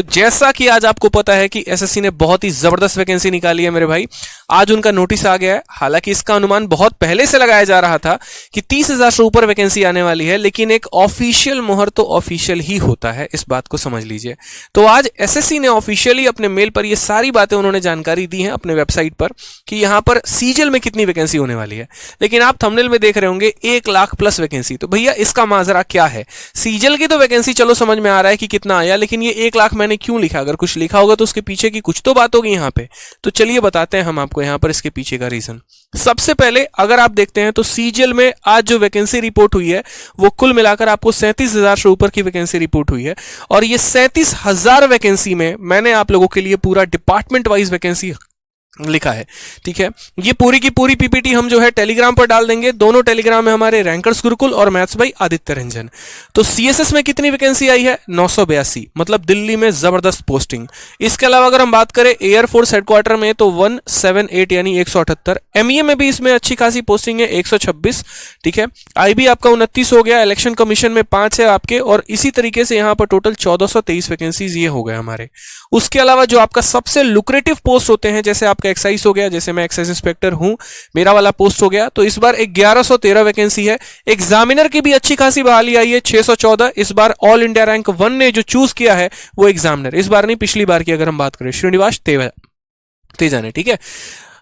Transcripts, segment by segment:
जैसा कि आज आपको पता है कि एसएससी ने बहुत ही जबरदस्त वैकेंसी निकाली है मेरे भाई। आज उनका नोटिस आ गया है। हालांकि इसका अनुमान बहुत पहले से लगाया जा रहा था कि 30,000 से ऊपर वैकेंसी आने वाली है, लेकिन एक ऑफिशियल मोहर तो ऑफिशियल ही होता है, इस बात को समझ लीजिए। तो आज एसएससी ने ऑफिशियली अपने मेल पर ये सारी बातें उन्होंने जानकारी दी है अपने वेबसाइट पर कि यहां पर सीजीएल में कितनी वैकेंसी होने वाली है। लेकिन आप थंबनेल में देख रहे होंगे 1 लाख प्लस वैकेंसी। तो भैया इसका माजरा क्या है? सीजीएल की तो वैकेंसी चलो समझ में आ रहा है कि कितना आया, लेकिन ये 1 लाख मैंने क्यों लिखा? अगर कुछ लिखा होगा तो उसके पीछे की कुछ तो बात होगी यहाँ पे। तो चलिए बताते हैं हम आपको यहाँ पर इसके पीछे का रीजन। सबसे पहले अगर आप देखते हैं तो सीजीएल में आज जो वैकेंसी रिपोर्ट हुई है वो कुल मिलाकर आपको 37,000 से ऊपर की वैकेंसी रिपोर्ट हुई है। और ये 37,000 वैकेंसी में मैंने आप लोगों के लिए पूरा डिपार्टमेंट वाइज वैकेंसी लिखा है, ठीक है। ये पूरी की पूरी पीपीटी हम जो है टेलीग्राम पर डाल देंगे। दोनों टेलीग्राम में हमारे रैंकर्स गुरुकुल और मैथ्स बाई आदित्य रंजन। तो सीएसएस में कितनी वैकेंसी आई है? 982, मतलब दिल्ली में जबरदस्त पोस्टिंग। इसके अलावा अगर हम बात करें एयरफोर्स हेडक्वार्टर में तो 178 यानी 178। एमईए में भी इसमें अच्छी खासी पोस्टिंग है, 126, ठीक है। आईबी आपका 29 हो गया। इलेक्शन कमीशन में 5 है आपके, और इसी तरीके से यहां पर टोटल 1423 वैकेंसीज ये हो गए हमारे। उसके अलावा जो आपका सबसे लुक्रेटिव पोस्ट होते हैं, जैसे आपका एक्साइज हो गया, जैसे मैं एक्साइज इंस्पेक्टर हूं, मेरा वाला पोस्ट हो गया, तो इस बार 1113 वैकेंसी है। एग्जामिनर की भी अच्छी खासी बहाली आई है, 614। इस बार ऑल इंडिया रैंक 1 ने जो चूज किया है वो एग्जामिनर, इस बार नहीं पिछली बार की अगर हम बात करें, श्रीनिवास तेजा ने, ठीक है।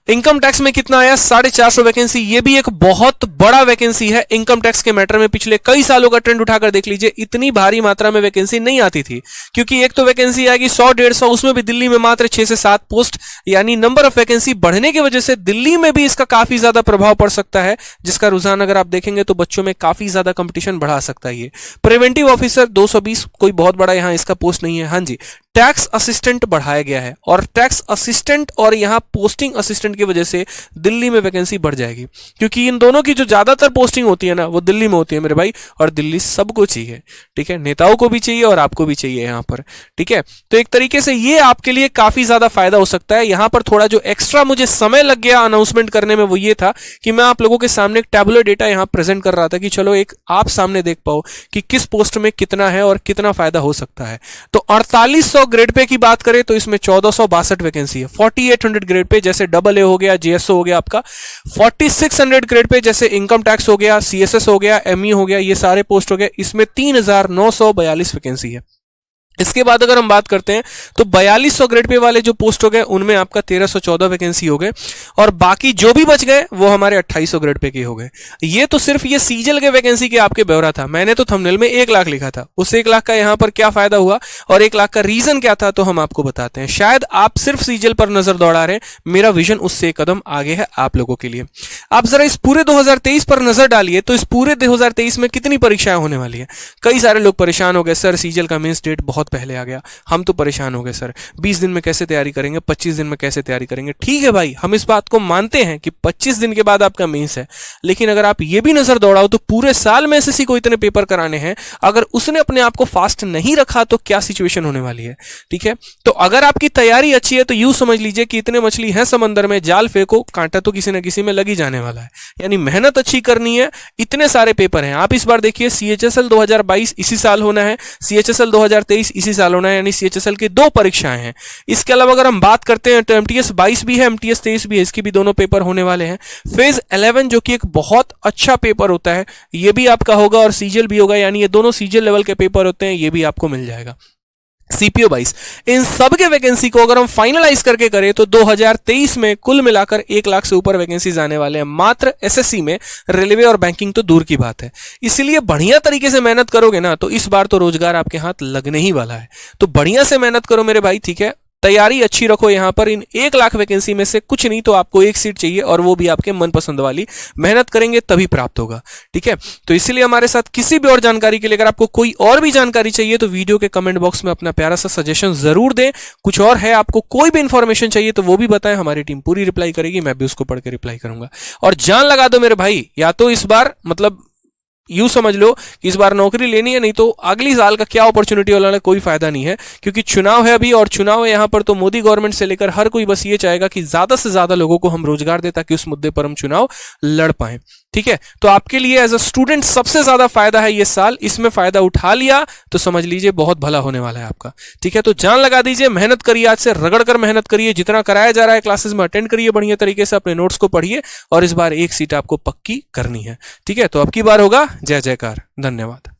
इनकम टैक्स में कितना आया? 450 वैकेंसी। ये भी एक बहुत बड़ा वैकेंसी है। इनकम टैक्स के मैटर में पिछले कई सालों का ट्रेंड उठाकर देख लीजिए, इतनी भारी मात्रा में वैकेंसी नहीं आती थी, क्योंकि एक तो वैकेंसी आएगी 100-150, उसमें भी दिल्ली में मात्र 6 से 7 पोस्ट, यानी नंबर ऑफ वैकेंसी बढ़ने की वजह से दिल्ली में भी इसका काफी ज्यादा प्रभाव पड़ सकता है, जिसका रुझान अगर आप देखेंगे तो बच्चों में काफी ज्यादा कंपटीशन बढ़ा सकता है। ये प्रिवेंटिव ऑफिसर 220, कोई बहुत बड़ा यहां इसका पोस्ट नहीं है। हाँ जी, टैक्स असिस्टेंट बढ़ाया गया है, और टैक्स असिस्टेंट और यहां पोस्टिंग असिस्टेंट की वजह से दिल्ली में वैकेंसी बढ़ जाएगी, क्योंकि इन दोनों की जो ज्यादातर पोस्टिंग होती है ना वो दिल्ली में होती है मेरे भाई, और दिल्ली सबको चाहिए, ठीक है। नेताओं को भी चाहिए और आपको भी चाहिए यहां पर, ठीक है। तो एक तरीके से ये आपके लिए काफी ज्यादा फायदा हो सकता है। यहां पर थोड़ा जो एक्स्ट्रा मुझे समय लग गया अनाउंसमेंट करने में वो ये था कि मैं आप लोगों के सामने एक टैबुलर डेटा यहां प्रेजेंट कर रहा था कि चलो एक आप सामने देख पाओ कि किस पोस्ट में कितना है और कितना फायदा हो सकता है। तो 4800 ग्रेड पे की बात करें तो इसमें 1462 वैकेंसी है। 4800 ग्रेड पे जैसे डबल ए हो गया, जीएसओ हो गया आपका। 4600 ग्रेड पे जैसे इनकम टैक्स हो गया, सीएसएस हो गया, एमई हो गया, ये सारे पोस्ट हो गए। इसमें 3942 वैकेंसी है। इसके बाद अगर हम बात करते हैं तो 4200 ग्रेड पे वाले जो पोस्ट हो गए उनमें आपका 1314 वैकेंसी हो गए, और बाकी जो भी बच गए वो हमारे 2800 ग्रेड पे के हो गए। ये तो सिर्फ ये सीजीएल के वैकेंसी के आपके ब्यौरा था। मैंने तो थंबनेल में 1 लाख लिखा था, उस 1 लाख का यहां पर क्या फायदा हुआ और 1 लाख का रीजन क्या था, तो हम आपको बताते हैं। शायद आप सिर्फ सीजीएल पर नजर दौड़ा रहे हैं, मेरा विजन उससे एक कदम आगे है आप लोगों के लिए। आप जरा इस पूरे 2023 पर नजर डालिए, तो इस पूरे 2023 में कितनी परीक्षाएं होने वाली है। कई सारे लोग परेशान हो गए, सर सीजीएल का मेंस डेट बहुत पहले आ गया। हम तो परेशान हो गए सर, 20 दिन में कैसे तैयारी करेंगे, 25 दिन में कैसे तैयारी करेंगे। ठीक है भाई, हम इस बात को मानते हैं कि 25 दिन के बाद आपका मेंस है, लेकिन अगर आप ये भी नजर दौड़ाओ तो पूरे साल में एसएससी को इतने पेपर कराने हैं, अगर उसने अपने आप को फास्ट नहीं रखा तो क्या सिचुएशन होने वाली है, ठीक है। तो अगर आपकी तैयारी अच्छी है तो यूं समझ लीजिए कि इतने मछली है समंदर में, जाल फेंको, कांटा तो किसी न किसी में लग ही जाने वाला है। यानी मेहनत अच्छी करनी है, इतने सारे पेपर हैं। आप इस बार देखिए सीएचएसएल 2022 इसी साल होना है, सीएचएसएल 2023 इसी साल होना है, यानी सीएचएसएल की 2 परीक्षाएं हैं। इसके अलावा अगर हम बात करते हैं तो एमटीएस 22 भी है, एमटीएस 23 भी है, इसकी भी दोनों पेपर होने वाले हैं। फेज 11 जो कि एक बहुत अच्छा पेपर होता है, ये भी आपका होगा, और सीजीएल भी होगा, यानी ये दोनों सीजीएल लेवल के पेपर होते हैं, ये भी आपको मिल जाएगा। सीपीओ 22, इन सब के वैकेंसी को अगर हम फाइनलाइज करके करें तो 2023 में कुल मिलाकर 1 लाख से ऊपर वैकेंसीज आने वाले हैं मात्र एसएससी में। रेलवे और बैंकिंग तो दूर की बात है। इसलिए बढ़िया तरीके से मेहनत करोगे ना तो इस बार तो रोजगार आपके हाथ लगने ही वाला है। तो बढ़िया से मेहनत करो मेरे भाई, ठीक है। तैयारी अच्छी रखो। यहां पर इन 1 लाख वैकेंसी में से कुछ नहीं तो आपको 1 सीट चाहिए, और वो भी आपके मनपसंद वाली। मेहनत करेंगे तभी प्राप्त होगा, ठीक है। तो इसीलिए हमारे साथ किसी भी और जानकारी के लिए अगर आपको कोई और भी जानकारी चाहिए तो वीडियो के कमेंट बॉक्स में अपना प्यारा सा सजेशन जरूर दें। कुछ और है, आपको कोई भी इंफॉर्मेशन चाहिए तो वो भी बताएं, हमारी टीम पूरी रिप्लाई करेगी, मैं भी उसको पढ़ के रिप्लाई करूंगा। और जान लगा दो मेरे भाई, या तो इस बार मतलब यूं समझ लो कि इस बार नौकरी लेनी है, नहीं तो अगली साल का क्या अपॉर्चुनिटी वाला है, कोई फायदा नहीं है। क्योंकि चुनाव है अभी, और चुनाव है यहां पर, तो मोदी गवर्नमेंट से लेकर हर कोई बस ये चाहेगा कि ज्यादा से ज्यादा लोगों को हम रोजगार दें ताकि उस मुद्दे पर हम चुनाव लड़ पाएं। ठीक है, तो आपके लिए एज अ स्टूडेंट सबसे ज्यादा फायदा है ये साल, इसमें फायदा उठा लिया तो समझ लीजिए बहुत भला होने वाला है आपका। ठीक है, तो जान लगा दीजिए, मेहनत करिए, आज से रगड़ कर मेहनत करिए, जितना कराया जा रहा है क्लासेस में अटेंड करिए बढ़िया तरीके से, अपने नोट्स को पढ़िए और इस बार एक सीट आपको पक्की करनी है। ठीक है, तो अब की बार होगा जय जयकार। धन्यवाद।